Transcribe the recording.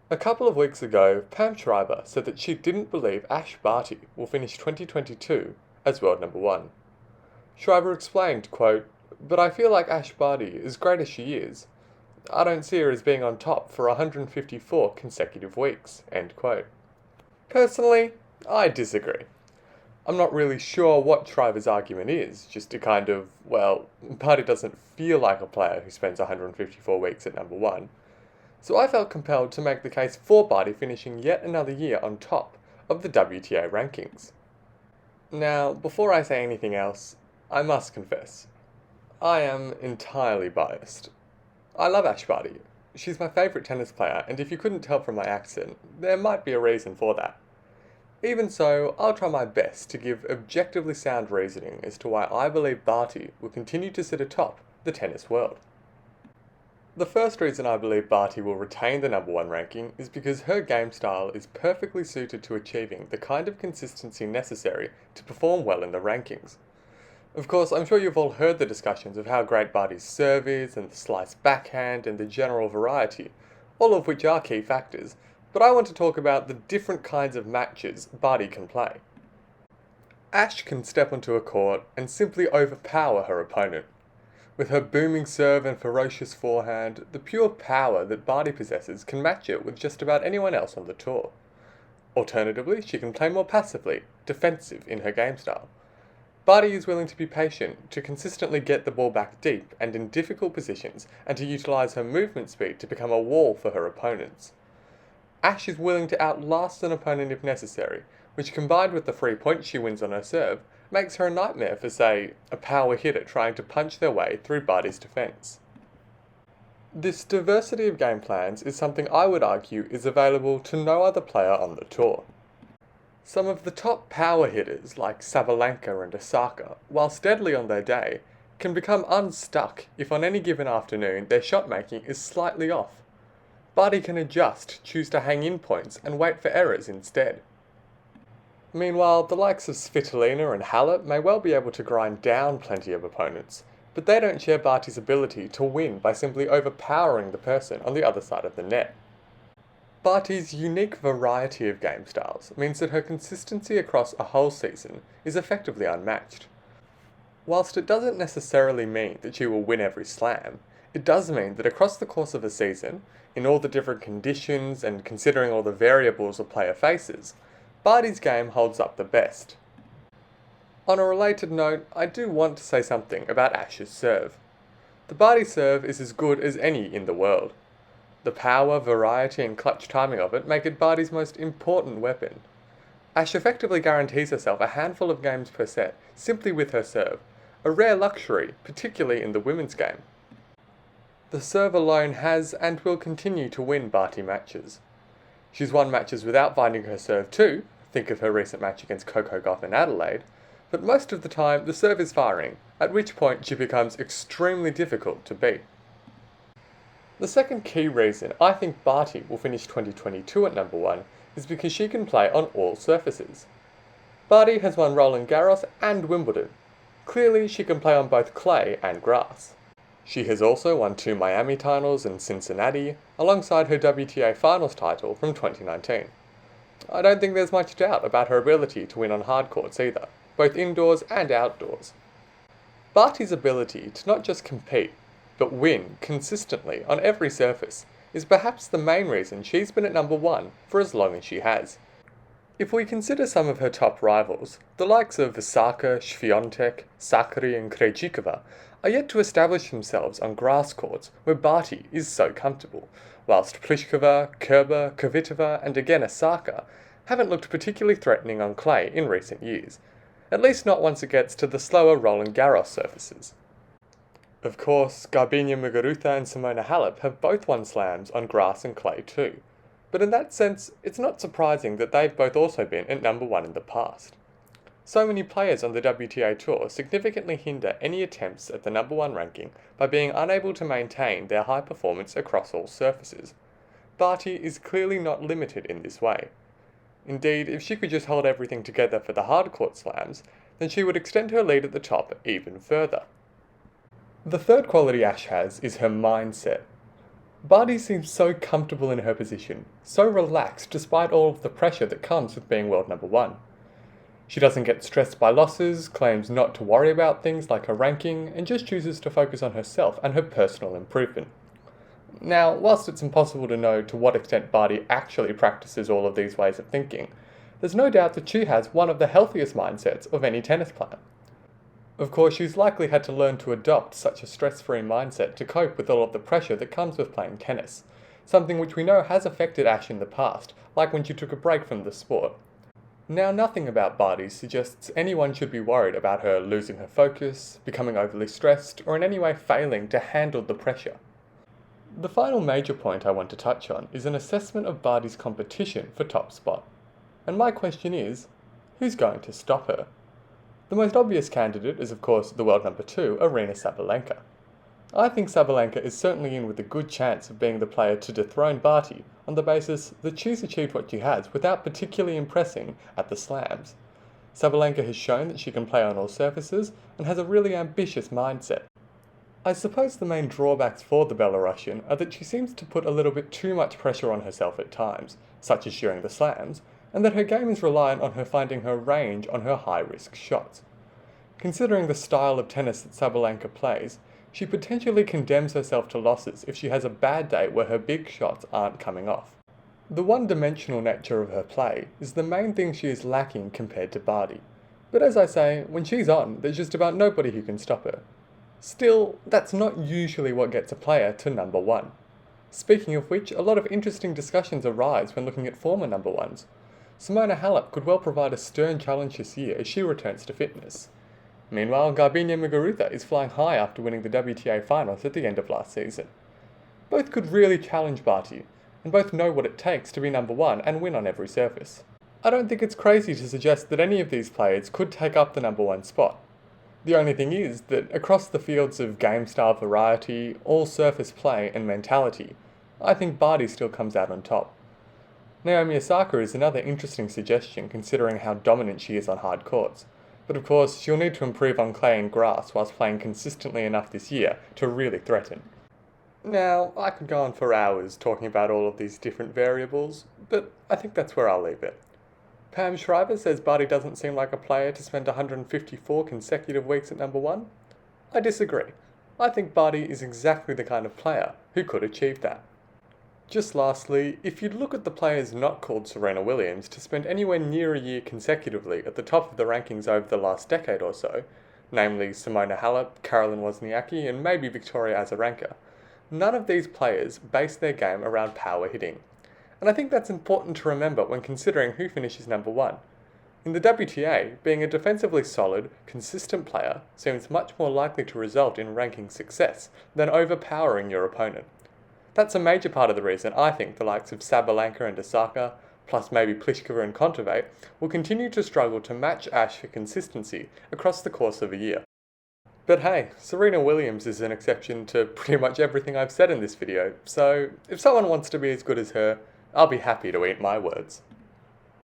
A couple of weeks ago, Pam Shriver said that she didn't believe Ash Barty will finish 2022 as world number one. Shriver explained, quote, "But I feel like Ash Barty, as great as she is, I don't see her as being on top for 154 consecutive weeks," end quote. Personally, I disagree. I'm not really sure what Shriver's argument is, just a kind of, well, Barty doesn't feel like a player who spends 154 weeks at number one. So I felt compelled to make the case for Barty finishing yet another year on top of the WTA rankings. Now, before I say anything else, I must confess, I am entirely biased. I love Ash Barty. She's my favourite tennis player, and if you couldn't tell from my accent, there might be a reason for that. Even so, I'll try my best to give objectively sound reasoning as to why I believe Barty will continue to sit atop the tennis world. The first reason I believe Barty will retain the number one ranking is because her game style is perfectly suited to achieving the kind of consistency necessary to perform well in the rankings. Of course, I'm sure you've all heard the discussions of how great Barty's serve is, and the slice backhand, and the general variety, all of which are key factors, but I want to talk about the different kinds of matches Barty can play. Ash can step onto a court and simply overpower her opponent. With her booming serve and ferocious forehand, the pure power that Barty possesses can match it with just about anyone else on the tour. Alternatively, she can play more passively, defensive in her game style. Barty is willing to be patient, to consistently get the ball back deep and in difficult positions, and to utilise her movement speed to become a wall for her opponents. Ash is willing to outlast an opponent if necessary, which combined with the free points she wins on her serve, makes her a nightmare for, say, a power hitter trying to punch their way through Barty's defence. This diversity of game plans is something I would argue is available to no other player on the tour. Some of the top power hitters like Sabalenka and Osaka, whilst deadly on their day, can become unstuck if on any given afternoon their shot making is slightly off. Barty can adjust, choose to hang in points and wait for errors instead. Meanwhile, the likes of Svitolina and Halep may well be able to grind down plenty of opponents, but they don't share Barty's ability to win by simply overpowering the person on the other side of the net. Barty's unique variety of game styles means that her consistency across a whole season is effectively unmatched. Whilst it doesn't necessarily mean that she will win every slam, it does mean that across the course of a season, in all the different conditions and considering all the variables a player faces, Barty's game holds up the best. On a related note, I do want to say something about Ash's serve. The Barty serve is as good as any in the world. The power, variety and clutch timing of it make it Barty's most important weapon. Ash effectively guarantees herself a handful of games per set simply with her serve, a rare luxury, particularly in the women's game. The serve alone has and will continue to win Barty matches. She's won matches without finding her serve too, think of her recent match against Coco Gauff in Adelaide, but most of the time the serve is firing, at which point she becomes extremely difficult to beat. The second key reason I think Barty will finish 2022 at number one is because she can play on all surfaces. Barty has won Roland Garros and Wimbledon. Clearly she can play on both clay and grass. She has also won 2 Miami titles and Cincinnati, alongside her WTA Finals title from 2019. I don't think there's much doubt about her ability to win on hard courts either, both indoors and outdoors. Barty's ability to not just compete, but win consistently on every surface is perhaps the main reason she's been at number one for as long as she has. If we consider some of her top rivals, the likes of Osaka, Swiatek, Sakari and Krejcikova are yet to establish themselves on grass courts where Barty is so comfortable, whilst Pliskova, Kerber, Kvitova and again Osaka haven't looked particularly threatening on clay in recent years, at least not once it gets to the slower Roland Garros surfaces. Of course, Garbiñe Muguruza and Simona Halep have both won slams on grass and clay too, but in that sense, it's not surprising that they've both also been at number one in the past. So many players on the WTA Tour significantly hinder any attempts at the number one ranking by being unable to maintain their high performance across all surfaces. Barty is clearly not limited in this way. Indeed, if she could just hold everything together for the hard court slams, then she would extend her lead at the top even further. The third quality Ash has is her mindset. Barty seems so comfortable in her position, so relaxed despite all of the pressure that comes with being world number one. She doesn't get stressed by losses, claims not to worry about things like her ranking, and just chooses to focus on herself and her personal improvement. Now, whilst it's impossible to know to what extent Barty actually practices all of these ways of thinking, there's no doubt that she has one of the healthiest mindsets of any tennis player. Of course, she's likely had to learn to adopt such a stress-free mindset to cope with all of the pressure that comes with playing tennis, something which we know has affected Ash in the past, like when she took a break from the sport. Now, nothing about Barty suggests anyone should be worried about her losing her focus, becoming overly stressed, or in any way failing to handle the pressure. The final major point I want to touch on is an assessment of Barty's competition for top spot. And my question is, who's going to stop her? The most obvious candidate is of course the world number 2, Aryna Sabalenka. I think Sabalenka is certainly in with a good chance of being the player to dethrone Barty on the basis that she's achieved what she has without particularly impressing at the slams. Sabalenka has shown that she can play on all surfaces and has a really ambitious mindset. I suppose the main drawbacks for the Belarusian are that she seems to put a little bit too much pressure on herself at times, such as during the slams, and that her game is reliant on her finding her range on her high-risk shots. Considering the style of tennis that Sabalenka plays, she potentially condemns herself to losses if she has a bad day where her big shots aren't coming off. The one-dimensional nature of her play is the main thing she is lacking compared to Barty. But as I say, when she's on, there's just about nobody who can stop her. Still, that's not usually what gets a player to number one. Speaking of which, a lot of interesting discussions arise when looking at former number ones. Simona Halep could well provide a stern challenge this year as she returns to fitness. Meanwhile, Garbiñe Muguruza is flying high after winning the WTA finals at the end of last season. Both could really challenge Barty, and both know what it takes to be number one and win on every surface. I don't think it's crazy to suggest that any of these players could take up the number one spot. The only thing is that across the fields of game style variety, all surface play and mentality, I think Barty still comes out on top. Naomi Osaka is another interesting suggestion considering how dominant she is on hard courts, but of course she'll need to improve on clay and grass whilst playing consistently enough this year to really threaten. Now, I could go on for hours talking about all of these different variables, but I think that's where I'll leave it. Pam Shriver says Barty doesn't seem like a player to spend 154 consecutive weeks at number one. I disagree. I think Barty is exactly the kind of player who could achieve that. Just lastly, if you look at the players not called Serena Williams to spend anywhere near a year consecutively at the top of the rankings over the last decade or so, namely Simona Halep, Caroline Wozniacki and maybe Victoria Azarenka, none of these players base their game around power hitting. And I think that's important to remember when considering who finishes number one. In the WTA, being a defensively solid, consistent player seems much more likely to result in ranking success than overpowering your opponent. That's a major part of the reason I think the likes of Sabalenka and Osaka, plus maybe Pliskova and Kontaveit, will continue to struggle to match Ash for consistency across the course of a year. But hey, Serena Williams is an exception to pretty much everything I've said in this video, so if someone wants to be as good as her, I'll be happy to eat my words.